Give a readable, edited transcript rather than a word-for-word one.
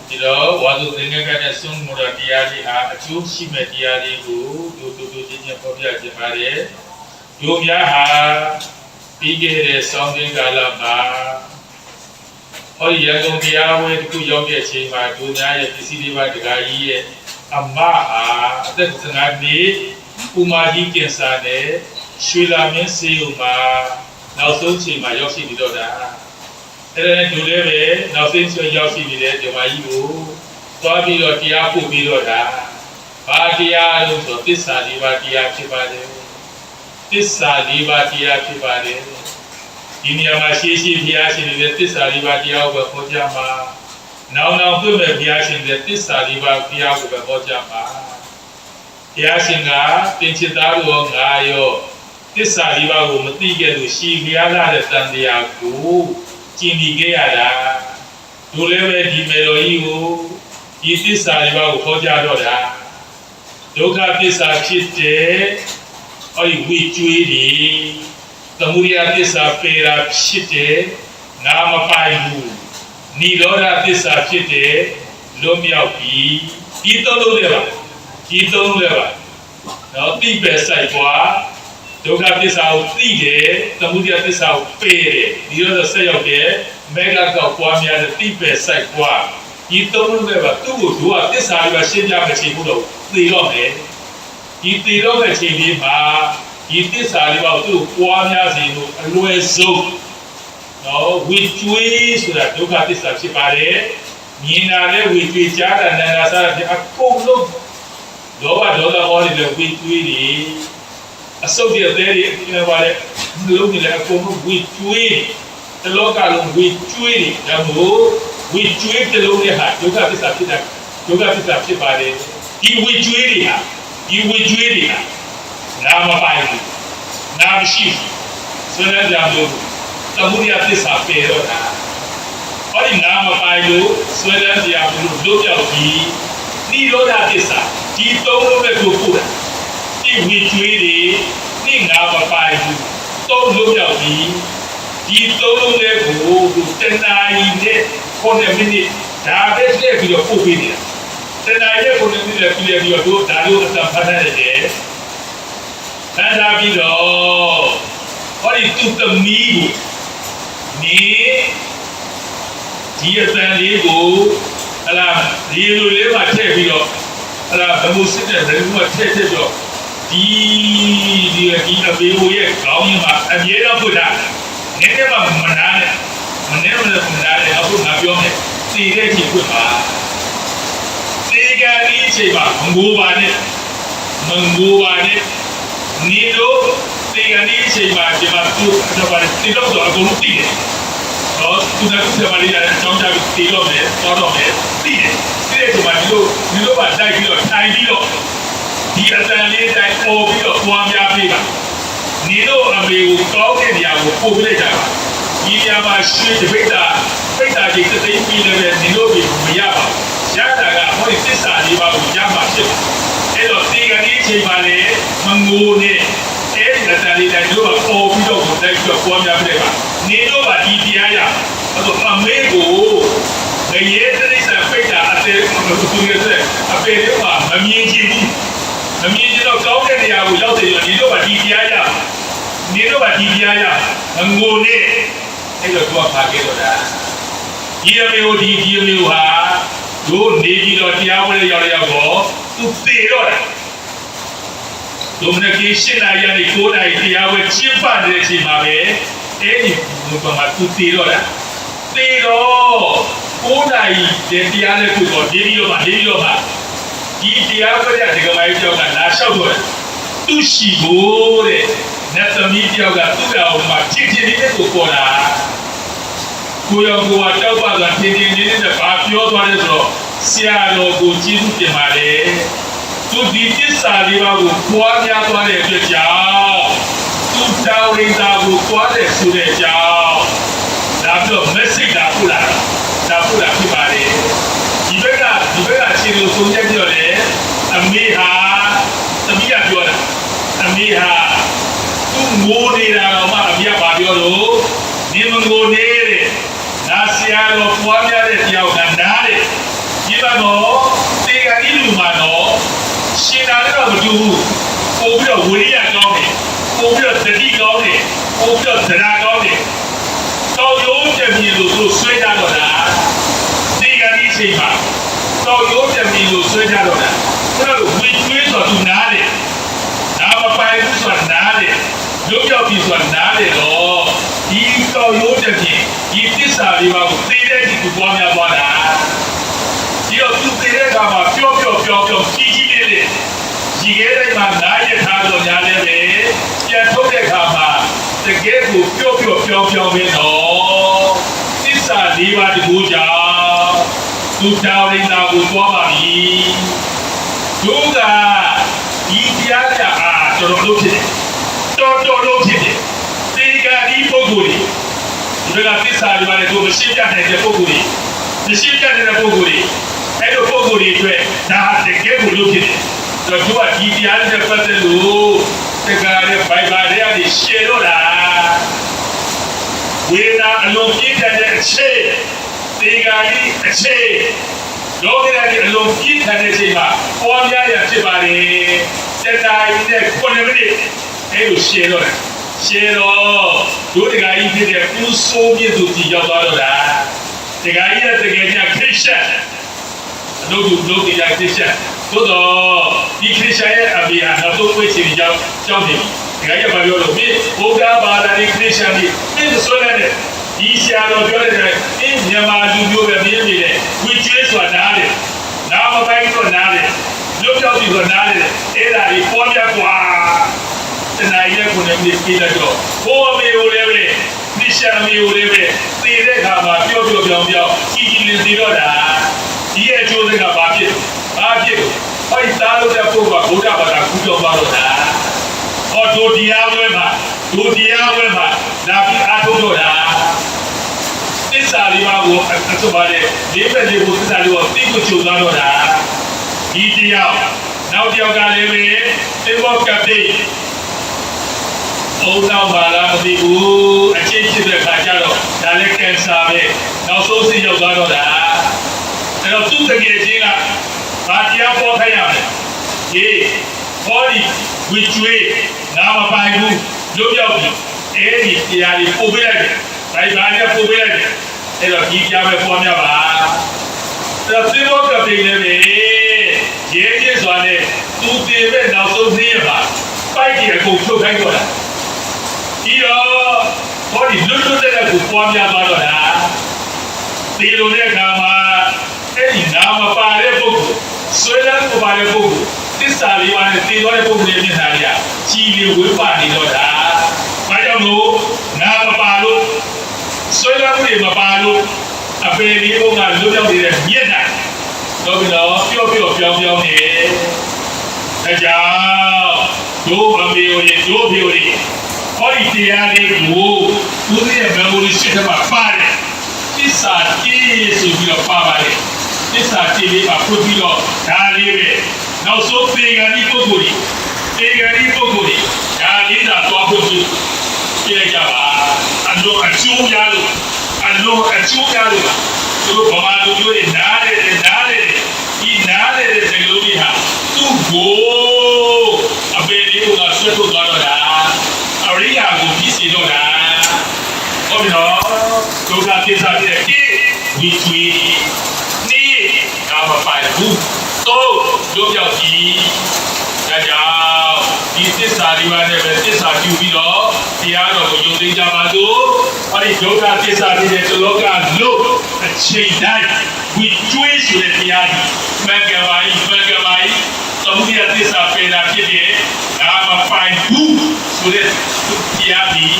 ဒီတော့ဝါသူသင်္ကန်းကနဲ့စွန့်မှုတော်တရားလေးဟာအကျိုးရှိမဲ့တရားလေးကိုတူချင်းချင်းဖော်ပြခြင်းပါတယ်။တို့များဟာပြီးခဲ့တဲ့ဆောင်းတွင်းကာလမှာဟောဒီရန်ကုန်တရားဝဲတစ်ခုရောက်တဲ့အချိန်မှာတို့များရဲ့ပစ္စည်းတွေပါဒကာကြီးရဲ့အမအားအသက်15နှစ်ပူမာကြီးကင်ဆာနဲ့ရွှေလာမင်းဆေးရုံမှာနောက်ဆုံးချိန်မှာရောက်ရှိပြီးတော့ဒါအဲ့ဒါနဲ့ဒူလည်းပဲနောက်ဆုံးချိန်ရောက်ရှိနေတဲ့ဒီမကြီးကိုသွားပြီးတော့တရားပို့ပြီးတော့ဒါဘာတရားလို့ဆိုသစ္စာလေးပါးတရားဖြစ်ပါတယ်သစ္စာလေးပါးတရားဖြစ်ပါတယ်ဒီနေရာမှာရှေးဘုရားရှင်တွေသစ္စာလေးပါးတရားကိုပဲဟောကြားမှာနောက်တွေ့မဲ့ဘုရားရှင်တွေသစ္စာလေးပါးတရားကိုပဲဟောကြားမှာဘုရားရှင်ကတင်ချစ်သားတော်ငါရောသစ္စာလေးပါးကိုမသိခဲ့လို့ရှည်ဘုရားလာတဲ့တန်တရားကိုကျင့်ပြီးခဲ့ရတာတို့လည်းပဲဒီမေတော်ကြီးကိုဒီသစ္စာလေးပါးကိုဟောကြားတော့တာဒုက္ခသစ္စာဖြစ်တဲ့အဲ့ဒီဝိကျွေးတွေသမုဒယသစ္စာပေရာဖြစ်တဲ့နာမပိုင်ဘူးနိရောဓသစ္စာဖြစ်တဲ့လွတ်မြောက်ပြီးဒီသုံးလုံးတွေပါဒီသုံးလုံးတွေပါနော်တိပဲဆိုင်ပွားဒုက္ခသစ္စာကိုသိတယ်သမုဒယသစ္စာကိုပေတယ်နိရောဓဆက်ရောက်တဲ့မေဃကောက်ပွားများတဲ့တိပဲဆိုင်ပွားဒီသုံးလုံးတွေပါသူ့ကိုတို့ကသစ္စာတွေပါရှင်းပြမချင်ဘူးလို့သိတော့မယ်ဒီသိတော့တဲ့ချိန်လေးမှာဒီသစ္စာလေးပါသူ့ကိုပွားများစေလို့အလွယ်ဆုံးနော်ဝိကျွေးဆိုတာဒုက္ခသစ္စာဖြစ်ပါတယ်မြင်တာလည်းဝိကျွေးကြားတာနာနာစားတာအကုန်လုံးလောဘဒေါသဟောနေတဲ့ဝိကျွေးတွေအစုပ်တွေအသေးတွေပြောပါလေဒီလိုမျိုးလည်းအကုန်လုံးဝိကျွေးတလောကလုံးဝိကျွေးတွေဒါမို့ဝိကျွေးတလုံးနဲ့ဟာဒုက္ခသစ္စာဖြစ်တာဒုက္ခသစ္စာဖြစ်ပါတယ်ဒီဝိကျွေးတွေဟာနာမပိုင်ဘူးနာမရှိဘူးဆိုတဲ့ကြောင့်လို့သမုဒယသစ္စာပေတော့တာဟောဒီနာမပိုင်လို့ဆွဲလန်းစရာမလိုလွတ်ပြောက်ပြီးနိရောဓသစ္စာဒီသုံးလုံးနဲ့ကိုပို့တာဒီဝိကျွေးတွေနိနာမပိုင်ဘူးသုံးလွတ်ပြောက်ပြီးဒီသုံးလုံးနဲ့ကိုတဏှာကြီးနဲ့9 မိနစ်ဒါပဲဆက်ပြီးတော့ပို့ပေးနေတာတဏှာကြီးနဲ့9 မိနစ်ပြည့်ပြီးတော့ဒါလို့အတ္တဖတ်ရတယ်ဖန်ထားပြီးတော့ဟောဒီသူသမီးကိုနေဒီအတန်လေးကိုဟလာဒီလိုလေးမှထည့်ပြီးတော့ဟလာဘမိုးစစ်တဲ့ဘယ်လိုမှထည့်တော့ဒီအဘေဝရဲ့ခေါင်းရင်းမှာအမြဲတမ်းဖွင့်တာနည်းနည်းမှမနာနဲ့မနာနဲ့အခုငါပြောမယ်သိတဲ့ချိန်ဖွင့်ပါသိကလေးချိန်မှာမငိုပါနဲ့နေတော့ဒီကနေ့အချိန်မှာဒီမှာသူတော့ပါတယ်ဒီတော့အကုန်လုံးတည်တယ်။တော့သူကသူ့ဆရာမလေးကအကြောင်းကြားပြီးတည်တော့မယ်၊တော်တော့မယ်တည်တယ်။ဒီလိုဒီလိုပါတိုက်ပြီးတော့ထိုင်ပြီးတော့ဒီအတန်လေးတိုင်းပေါ်ပြီးတော့ပွားများပြီးတာ။နေတော့အမေကိုကောင်းတဲ့နေရာကိုပို့ပြလိုက်တာ။ဒီနေရာမှာရွှေတပိတ်တာကြီးသိသိပြီးလည်းနေလို့မရပါဘူး။ရတာကဟောဒီသစ္စာလေးပါကိုရမှာဖြစ်တယ်။အဲ့တော့ဒီကနေ့အချိန်မှာလေမငိုနဲ့အဲ့ဒီအတန်လေးတိုင်းတို့ကပေါ်ပြီးတော့တိုက်ပြီးတော့ပွားများပြလိုက်ပါနေတော့ကဒီတရားရအဲ့တော့အမေကိုငရဲတိရစ္ဆာန်ပိတ်တာအသေးသူရတဲ့အပေတွေကမမြင်ချင်ဘူးမမြင်ချင်တော့ကောင်းတဲ့နေရာကိုရောက်တယ်ဒီတော့ကဒီတရားရမငိုနဲ့အဲ့တော့သူကဖာခဲ့တော့တာဒီအမေကိုဒီအမေဟာတို့နေပြီးတော့တရားဝဲရောက်တော့သူသေတော့တာဒုမနကြီးရှင်းလာရတဲ့9 နာရီတရားဝဲကျင်းပတဲ့အချိန်မှာပဲအဲ့ဒီဘုရားမှာသူတည်တော့တာတည်တော့9 နာရီတရားလည်းကိုတော့ဒီလိုမှဒီတရားဝဲတဲ့ဒီကမိုင်းပြောက်ကလာလျှောက်တော့သူရှိဖို့တဲ့နတ်သမီးပြောက်ကသူ့တော်မှာချစ်လေးကိုပေါ်တာကိုရောကိုကတောက်ပါကတင်းလေးနဲ့ဘာပြောသွားလဲဆိုတော့ဆရာတော်ကိုကျေးဇူးတင်ပါတယ်သူဒီသစ္စာလေးပါးကိုပွားများသွားတဲ့အတွက်ကြောင့်သူတောင်းရင်းသားကိုပွားတဲ့ဆိုတဲ့ကြောင့်ဒါပြီးတော့ message တာပို့လာဖြစ်ပါလေဒီဘက်ကခြေလို့သုံးချက်ပြောတယ်အမေဟာသမီးကပြောတာအမေဟာသူငိုနေတာတော့မှအမေကဘာပြောလို့ဒီမငိုနေတဲ့နာဆရာတော်ပွားများတဲ့တရားကနားတယ် ဒ ပို့ပြီးတော့ဝိရိယကောင်းတယ်ပို့ပြီးတော့သတိကောင်းတယ်ပို့ပြီးတော့သဒ္ဒါကောင်းတယ်တော်ရိုးတမီလို့သူဆွဲကြတော့တာဒီကနေ့ချိန်မှာတော်ရိုးတမီလို့ဆွဲကြတော့တာဘုရားတို့ဝိကျွေးဆိုသူနားတယ်နာမပိုင်ဘူးဆိုတာနားတယ်ရုပ်ရောက်ပြီဆိုတာနားတယ်တော့ဒီတော်ရိုးတမီဒီသစ္စာလေးပါကိုသိတဲ့ဒီသူပွားများသွားတာဒီတော့သူသိတဲ့အခါမှာပျော့ကြီးလေးလေးဒီကဲတိုင်းမှာနားရထားလို့ညာလည်းပဲပြန်ထုတ်တဲ့အခါမှာတကယ်ကိုပျော့ပဲတော့သစ္စာလေးပါးတကူကြောင့်သူတောင်းနေတာကိုသွားပါပြီတို့ကဒီတရားကြအားတော်တော်လို့ဖြစ်တယ်တော်လို့ဖြစ်တယ်ဒီကဒီပုဂ္ဂိုလ်တွေကသစ္စာလေးပါးနဲ့တို့မရှိကြတဲ့ပုဂ္ဂိုလ်တွေမရှိကြတဲ့ပုဂ္ဂိုလ်တွေအဲ့လိုပုဂ္ဂိုလ်တွေအတွက်ဒါတကယ်ကိုလို့ဖြစ်တယ်တော့သူကဒီတရားနဲ့ပတ်သက်လို့တက္ကရာရဲ့ဘိုင်ဘာတွေကနေရှင်းတော့တာဝေဒနာအလုံးပြည့်တဲ့အချက်ဒီကနေ့အချက်လောကဓာတ်အလုံးပြည့်တဲ့အချိန်မှာပေါ်များရဖြစ်ပါလေစက်တိုင်းနဲ့9မိနစ်အဲ့လိုရှင်းတော့တယ်ရှင်းတော့ဒုဒကာကြီးဖြစ်တဲ့ဦးစိုးမြင့်သူကြီးရောက်သွားတော့တာဒကာကြီးရဲ့တကယ်ကြီးခရစ်ယာန်အလုပ်သူလုပ်ကြခရစ်ယာန်သို့တော့ဒီခရစ်ယာန်ရဲ့အမေဟာနောက်ဆုံးဝိစီကြောင်းနေဒကာကြီးကပြောလို့ဘုရားဘာသာရေးခရစ်ယာန်ကြီးပြည့်စုံတဲ့ဒီဆရာတော်ပြောတဲ့အင်းမြန်မာလူမျိုးပဲမြင်နေတယ်ဝိကျွေးဆိုတာနားတယ်နာမပိုင်ဆိုတာနားတယ်လွတ်ပြောက်ပြီးဆိုတာနားတယ်အဲ့ဒါကြီးပေါ်ပြကွာတဏှာရဲ့ကိုယ်နဲ့ပြေးလိုက်တော့ဘိုးအမေကိုလည်းပဲနိရှာမေကိုလည်းပဲသိတဲ့အခါမှာပျော့ကြီးလင်းသေးတော့တာဒီရဲ့အကျိုးတွေကဘာဖြစ်ဟောဒီသားလို့တဲ့ပုဂ္ဂိုလ်ကဗုဒ္ဓဘာသာကူးတော်သွားတော့တာဟောဒုတိယဝဲမှာလာပြီးအားထုတ်တော့တာသစ္စာလေးပါးကိုအဆိုပါလေလေးပဲလေးကိုသစ္စာလေးကိုသိကိုချုပ်သွားတော့တာဒီတရားနောက်တစ်ယောက်ကလည်းပဲသေဘောကပိအုံနောက်ပါလားမသိဘူးအချင်းချင်းတဲ့ခါကျတော့ဒါလည်းကင်ဆာပဲနောက်ဆုံးစိရောက်သွားတော့တာအဲ့တော့သူ့တကယ်ချင်းကဘာတရားပေါ်ခိုင်းရမလဲဒီဟောဒီဝိကျွေးနာမပိုင်ဘူးလွတ်ပြောက်ပြီအဲ့ဒီတရားလေးပို့ပေးလိုက်တယ်ဘိုင်ဘာနဲ့ပို့ပေးလိုက်တယ်အဲ့တော့ဒီတရားပဲပေါ်များပါအဲ့တော့သေဘောကပိလည်းပဲရဲရဲစွာနဲ့သူတည်ပဲနောက်ဆုံးသိရပါပိုက်ကြီးအကုန်ထုတ်ခိုင်းတော့တာဒီတော့ဟောဒီလွတ်တဲ့ကိုပွားများသွားတော့တာဒီလိုတဲ့အခါမှာအဲ့ဒီနာမပါတဲ့ပုဂ္ဂိုလ်ဆွေးလန်းကိုပါတဲ့ပုဂ္ဂိုလ်သစ္စာလေးပါးနဲ့တည်သွားတဲ့ပုဂ္ဂိုလ်ရဲ့မျက်နှာလေးကကြီးလေးဝေးပါနေတော့တာဘာကြောင့်လို့နာမပါလို့ဆွေးလန်းတွေမပါလို့အပေလေးဘုံကလွတ်ပြောက်နေတဲ့မျက်နှာတော့ပြီးတော့ပျော့ပြောင်းနေအကြောင်းဒို့အမေတို့ဒို့ဖေတို့ဟောဒီတရားလေးကိုသူရဲ့ memory ရှိတဲ့မှာပါတယ်သစ္စာတည်ဆိုပြီးတော့ပါပါတယ်သစ္စာတည်လေးပါဖွင့်ပြီးတော့ဒါလေးပဲနောက်ဆုံးပေဂန်ဒီပုဂ္ဂိုလ်ကြီးဒါလေးသာသွားဖို့ပြလိုက်ကြပါအလုံးအကျိုးများလို့သူတို့ဗမာလူမျိုးတွေနားတယ်ဒီနားတယ်စကလုံးကြီးဟာသူ့ကိုအပေလေးကဆွတ်ထုတ်သွားတော့တာအရိယာကိုပြည့်စည်တော့တာဟုတ်ပြီနော်ဒုက္ခသစ္စာပြည့်တဲ့ဝိကျွေးနေကာမပိုင်ဘူးတော့တို့ပြောက်ကြီးဒါကြောင့်ဒီသစ္စာလေးပါးနဲ့ပဲသစ္စာပြုပြီးတော့တရားတော်ကိုယုံသိကြပါစို့ဟောဒီဒုက္ခသစ္စာပြည့်တဲ့လောကလို့အချိန်တိုင်းဝိကျွေးဆိုတဲ့တရားကြီးမင်္ဂလာပါသမုဒိယသစ္စာပေတာဖြစ်တဲ့ကာမပိုင်ဘူးဆိုတဲ့တရားကြီး